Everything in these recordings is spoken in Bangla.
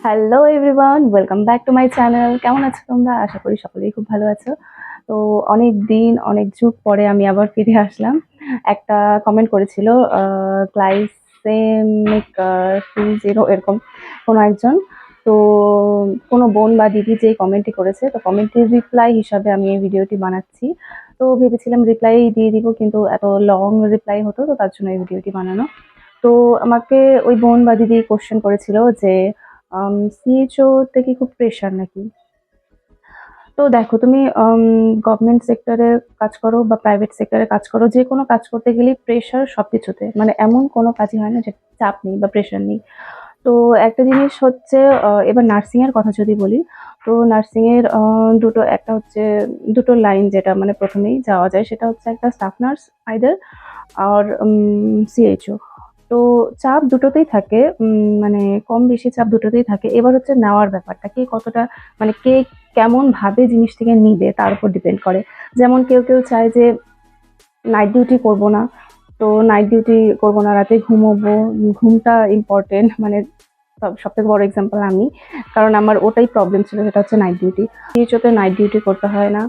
Hello everyone, welcome back to my channel. কেমন আছো তোমরা? আশা করি সকলেই খুব ভালো আছো। তো অনেক দিন অনেক যুগ পরে আমি আবার ফিরে আসলাম। একটা কমেন্ট করেছিল গ্লাইসেমিক 20 এরকম কোনো একজন। তো কোনো বোন বা দিদি যেই কমেন্টটি করেছে, তো কমেন্টের রিপ্লাই হিসাবে আমি এই ভিডিওটি বানাচ্ছি। তো ভেবেছিলাম রিপ্লাই দিয়ে দিব, কিন্তু এত লং রিপ্লাই হতো, তো তার জন্য এই ভিডিওটি বানানো। তো আমাকে ওই বোন বা দিদি কোশ্চেন করেছিল যে সিএইচও তে কি খুব প্রেশার নাকি? তো দেখো, তুমি গভর্নমেন্ট সেক্টরে কাজ করো বা প্রাইভেট সেক্টরে কাজ করো, যে কোনো কাজ করতে গেলেই প্রেশার সবকিছুতে। মানে এমন কোনো কাজই হয় না যে চাপ নেই বা প্রেশার নেই। তো একটা জিনিস হচ্ছে, এবার নার্সিং এর কথা যদি বলি, তো নার্সিং এর দুটো, একটা হচ্ছে দুটো লাইন যেটা মানে প্রথমেই যাওয়া যায়, সেটা হচ্ছে একটা স্টাফ নার্স আইদার আর সিএইচও। তো চাপ দুটোতেই থাকে, মানে কম বেশি চাপ দুটোতেই থাকে। এবার হচ্ছে নেওয়ার ব্যাপারটা, কে কতটা মানে কে কেমন ভাবে জিনিসটাকে নিবে তার উপর ডিপেন্ড করে। যেমন কেউ কেউ চায় যে নাইট ডিউটি করব না, তো নাইট ডিউটি করবো না, রাতে ঘুমোবো, ঘুমটা ইম্পর্টেন্ট। মানে সব থেকে বড় এক্সাম্পল আমি, কারণ আমার ওটাই প্রবলেম ছিল, সেটা হচ্ছে নাইট ডিউটি। সিএইচওতে নাইট ডিউটি করতে হয় না।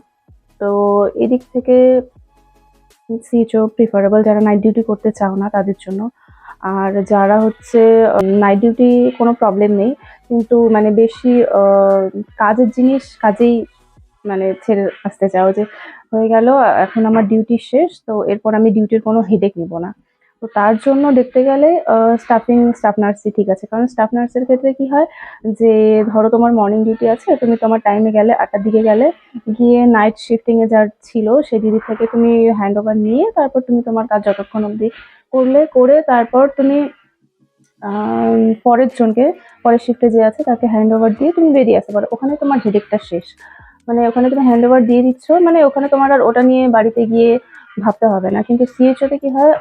তো এদিক থেকে সিএইচও প্রিফারেবল যারা নাইট ডিউটি করতে চাও না তাদের জন্য। আর যারা হচ্ছে নাইট ডিউটি কোনো প্রবলেম নেই, কিন্তু মানে বেশি কাজের জিনিস কাজেই মানে ছেড়ে আসতে চাও, যে হয়ে গেল এখন আমার ডিউটি শেষ, তো এরপর আমি ডিউটির কোনো হেডেক নিব না। তো তার জন্য দেখতে গেলে স্টাফ নার্সই ঠিক আছে। কারণ স্টাফ নার্সের ক্ষেত্রে কি হয়, যে ধরো তোমার মর্নিং ডিউটি আছে, তুমি তোমার টাইমে গেলে, 8টার দিকে গেলে, গিয়ে নাইট শিফটিং এ যার ছিল সেই দিদি থেকে তুমি হ্যান্ড ওভার নিয়ে তারপর তুমি তোমার কাজ যতক্ষণ অবধি করলে, করে তারপর তুমি পরের জনকে, পরের শিফটে যে আছে তাকে হ্যান্ড ওভার দিয়ে তুমি বেরিয়ে আসতে পারো। ওখানে তোমার হেডেকটা শেষ। মানে ওখানে তুমি হ্যান্ড ওভার দিয়ে দিচ্ছ, মানে ওখানে তোমার আর ওটা নিয়ে বাড়িতে গিয়ে ভাবতে হবে না। কিন্তু সিএইচওতে কি হয়,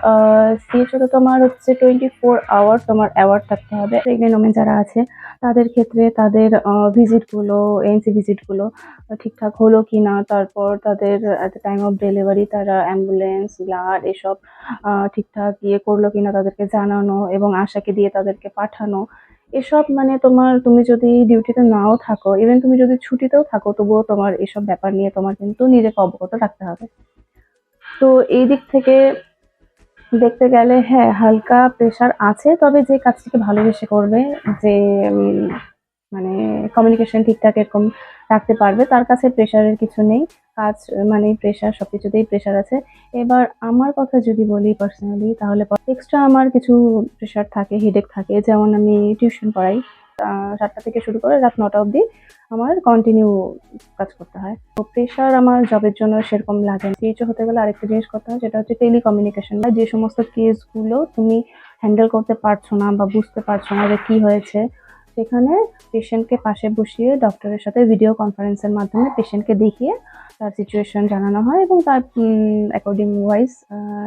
সিএইচওতে তোমার হচ্ছে 24 আওয়ার তোমার অ্যাওয়ার্ড থাকতে হবে। প্রেগনেন্ট ওমেন যারা আছে তাদের ক্ষেত্রে তাদের ভিজিটগুলো, এএনসি ভিজিটগুলো ঠিকঠাক হলো কিনা, তারপর তাদের at the time of delivery তারা অ্যাম্বুলেন্স, ব্লাড এসব ঠিকঠাক ইয়ে করলো কিনা তাদেরকে জানানো, এবং আশাকে দিয়ে তাদেরকে পাঠানো। এসব মানে তুমি যদি ডিউটিতে নাও থাকো, ইভেন তুমি যদি ছুটিতেও থাকো, তবুও তোমার এসব ব্যাপার নিয়ে তোমার কিন্তু নিজেকে অবগত রাখতে হবে। তো এই দিক থেকে দেখতে গেলে হ্যাঁ, হালকা প্রেশার আছে, তবে যে কাজটিকে ভালোবেসে করবে, যে উম, মানে কমিউনিকেশন ঠিকঠাক এরকম রাখতে পারবে, তার কাছে প্রেশারের কিছু নেই। কাজ মানে প্রেশার, সবকিছুতেই প্রেশার আছে। এবার আমার কথা যদি বলি পার্সোনালি, তাহলে এক্সট্রা আমার কিছু প্রেশার থাকে, হেডেক থাকে। যেমন আমি টিউশন পড়াই, 7টা থেকে শুরু করে রাত 9টা অবধি আমার কন্টিনিউ কাজ করতে হয়। তো প্রেশার আমার জবের জন্য সেরকম লাগে না। সিএইচও হতে গেলে আরেকটা জিনিস করতে হয়, যেটা হচ্ছে টেলিকমিউনিকেশন। যে সমস্ত কেসগুলো তুমি হ্যান্ডেল করতে পারছো না বা বুঝতে পারছো না যে কি হয়েছে, সেখানে পেশেন্টকে পাশে বসিয়ে ডক্টরের সাথে ভিডিও কনফারেন্সের মাধ্যমে পেশেন্টকে দেখিয়ে তার সিচুয়েশন জানানো হয়, এবং তার অ্যাকর্ডিং ওয়াইজ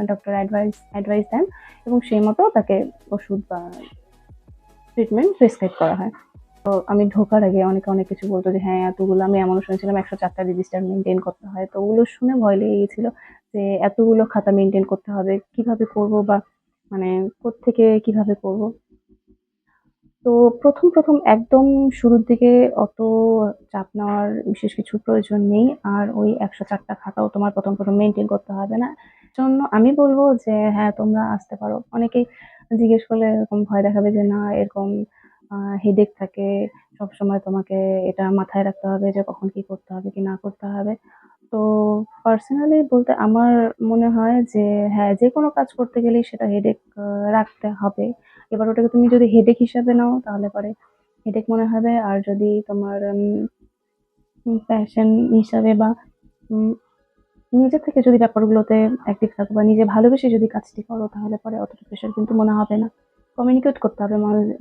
ডক্টর অ্যাডভাইস দেন, এবং সেই মতো তাকে ওষুধ বা ট্রিটমেন্ট প্রেসক্রাইব করা হয়। তো আমি ঢোকার আগে অনেকে অনেক কিছু বলতো যে হ্যাঁ এতগুলো, আমি এমনও শুনেছিলাম 104টা রেজিস্টার মেনটেন করতে হয়। তো ওগুলো শুনে ভয় লেগে গেছিল, যে এতগুলো খাতা মেনটেন করতে হবে, কিভাবে করব, বা মানে কোত্থেকে কিভাবে করব। তো প্রথম একদম শুরুর দিকে অত চাপ নেওয়ার বিশেষ কিছু প্রয়োজন নেই। আর ওই 104টা খাতাও তোমার প্রথম মেনটেন করতে হবে না। জন্য আমি বলবো যে হ্যাঁ, তোমরা আসতে পারো। অনেকেই জিজ্ঞেস করলে এরকম ভয় দেখাবে যে না, এরকম হেডেক থাকে, সবসময় তোমাকে এটা মাথায় রাখতে হবে যে কখন কি করতে হবে কি না করতে হবে। তো পার্সোনালি বলতে আমার মনে হয় যে হ্যাঁ, যেকোনো কাজ করতে গেলেই সেটা হেডেক রাখতে হবে। এবার ওটাকে তুমি যদি হেডেক হিসাবে নাও তাহলে পরে হেডেক মনে হবে। আর যদি তোমার প্যাশন হিসাবে বা উম নিজে থেকে যদি ব্যাপারগুলোতে অ্যাক্টিভ থাকো বা নিজে ভালোবেসে যদি কাজটি করো, তাহলে পরে অতটা প্রেশার কিন্তু মনে হবে না। কমিউনিকেট করতে হবে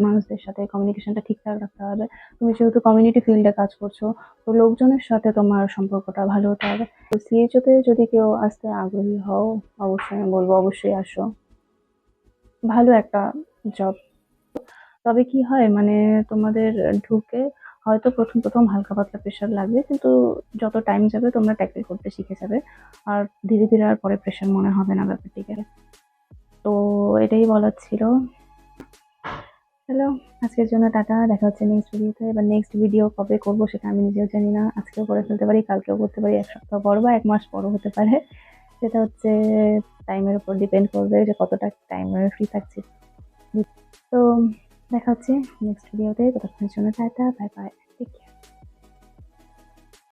মানুষদের সাথে, কমিউনিকেশনটা ঠিকঠাক রাখতে হবে। তুমি যেহেতু কমিউনিটি ফিল্ডে কাজ করছো, তো লোকজনের সাথে তোমার সম্পর্কটা ভালো হতে হবে। তো সিএইচও তে যদি কেউ আসতে আগ্রহী হও, অবশ্যই আমি বলবো অবশ্যই আসো। ভালো একটা জব। তবে কি হয় মানে, তোমাদের ঢুকে হয়তো প্রথম হালকা পাতলা প্রেশার লাগবে, কিন্তু যত টাইম যাবে তোমরা ট্যাকেল করতে শিখে যাবে। আর ধীরে ধীরে আর পরে প্রেশার মনে হবে না ব্যাপারটিকে। তো এটাই বলার ছিল। হ্যালো, আজকের জন্য টাটা। দেখা হচ্ছে নেক্সট ভিডিওতে। এবার নেক্সট ভিডিও কবে করব সেটা আমি নিজেও জানি না। আজকেও করে ফেলতে পারি, কালকেও করতে পারি, ১ সপ্তাহ পর বা ১ মাস পরও হতে পারে। সেটা হচ্ছে টাইমের উপর ডিপেন্ড করবে যে কতটা টাইম আমি ফ্রি থাকছি। তো দেখা হচ্ছে নেক্সট ভিডিওতে। ততক্ষণের জন্য টাটা, বাই বাই।